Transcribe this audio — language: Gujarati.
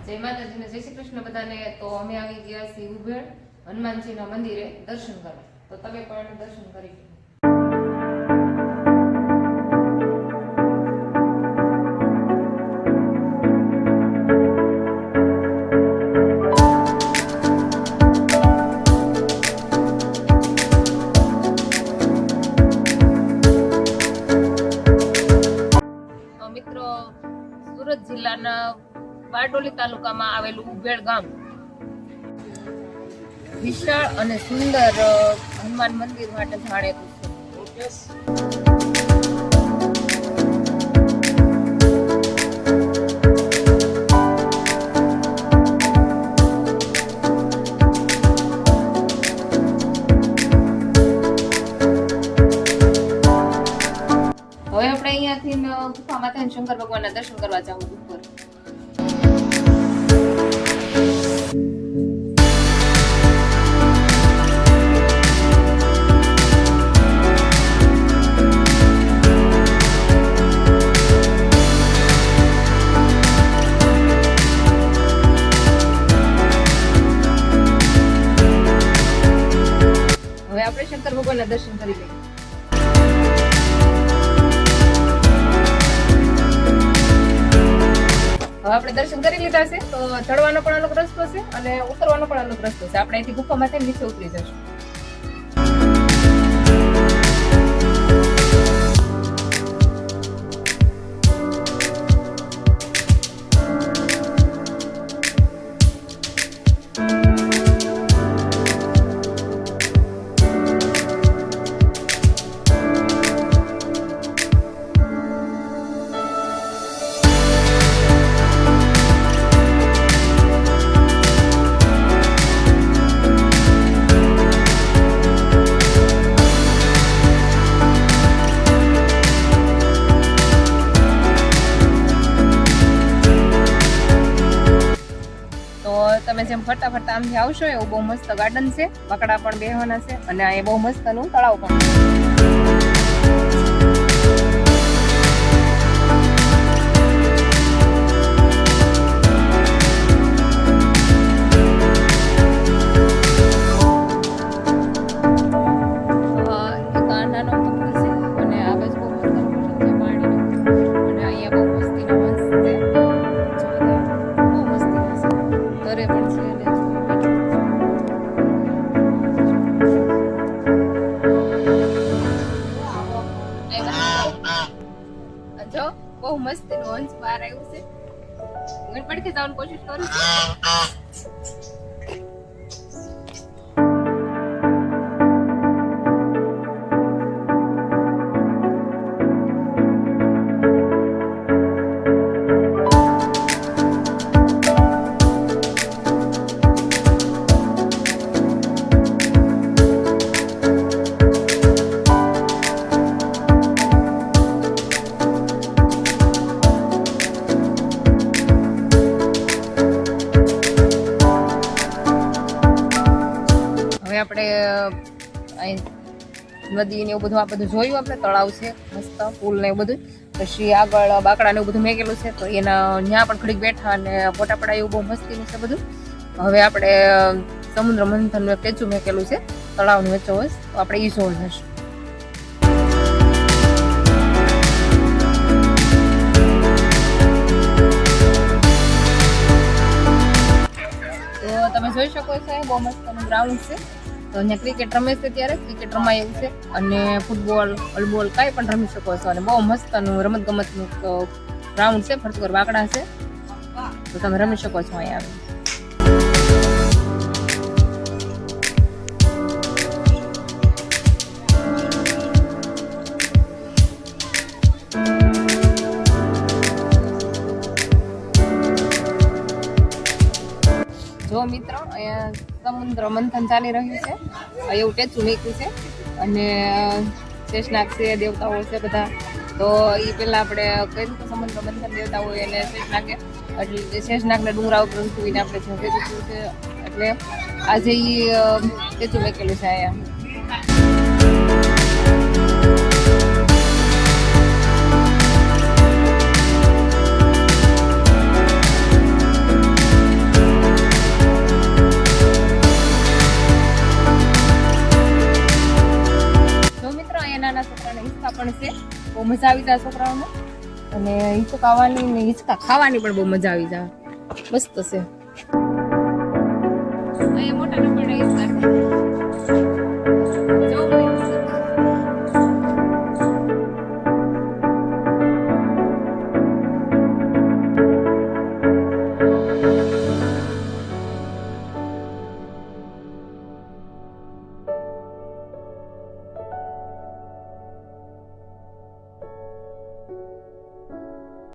જય માતાજી ને જય શ્રી કૃષ્ણ બધાને। તો અમે આવી ગયા છીએ ઉભેળ હનુમાનજીના મંદિરે દર્શન કરવા, તો તમે પણ દર્શન કરી લો। મિત્રો, સુરત જિલ્લાના બારડોલી તાલુકામાં આવેલું ઉભેળ ગામ વિશાળ અને સુંદર હનુમાન મંદિર માટે જાણીતું છે। હવે આપણે અહીંયાથી ગુફા માતા શંકર ભગવાનના દર્શન કરવા જાવું ઉપર। હવે આપણે શંકર ભગવાનના દર્શન કરી લઈએ। હવે આપણે દર્શન કરી લીધા છે, તો ચડવાનો પણ અલગ રસ્તો છે અને ઉતરવાનો પણ અલગ રસ્તો છે। આપણે અહીંથી ગુફામાંથી નીચે ઉતરી જશું। તમે જેમ ફરતા ફરતા આમથી આવશો એવું બહુ મસ્ત ગાર્ડન છે, બકડા પણ બેહવાના છે અને આ બહુ મસ્ત નું તળાવ પણ જો બહુ મસ્ત નું હંસ બહાર આવ્યું છે। ગણપતિ જવાની કોશિશ કરું છું। આપણે નદી ને એવું બધું આ બધું જોયું, આપણે તળાવ છે મસ્ત, પુલ ને એવું બધું, પછી આગળ બાકડા ને એવું બધું મેકેલું છે, તો એના ત્યાં પણ ઘડીક બેઠા અને ફોટા પડાય એવું બહુ મસ્તીનું છે બધું। હવે આપણે સમુદ્ર મંથન નું કેચું મેકેલું છે તળાવની વચ્ચોવચ, તો આપણે ઈ જોવા જશું। તો તમે જોઈ શકો છો બહુ મસ્ત ગ્રાઉન્ડ છે, તો અહીંયા ક્રિકેટ રમે છે, ત્યારે ક્રિકેટ રમાય એવું છે, અને ફૂટબોલ વોલીબોલ કાંઈ પણ રમી શકો છો, અને બહુ મસ્તનું રમત ગમતનું ગ્રાઉન્ડ છે, ફરતી પર વાકડા છે, તો તમે રમી શકો છો અહીંયા આવી। જો મિત્રો, અહીંયા સમુદ્ર મંથન ચાલી રહ્યું છે, એવું ટેચું મૂક્યું છે, અને શેષનાગ છે, દેવતાઓ છે બધા, તો એ પેલા આપણે કહ્યું કે સમુદ્ર મંથન દેવતાઓ એને શેષનાગે, એટલે શેષનાગના ડુંગરા ઉપર ઉઠવીને આપણે જે કીધું છે, એટલે આજે એ ટેચું મૂકેલું છે અહીંયા। છોકરાને હિંચકા પણ છે, બહુ મજા આવી જાય છોકરાઓને. અને હિંચકાવાની ને હિંચકા ખાવાની પણ બહુ મજા આવી જાય, મસ્ત છે. અહીંયા મોટા નંબરના હિંચકા છે.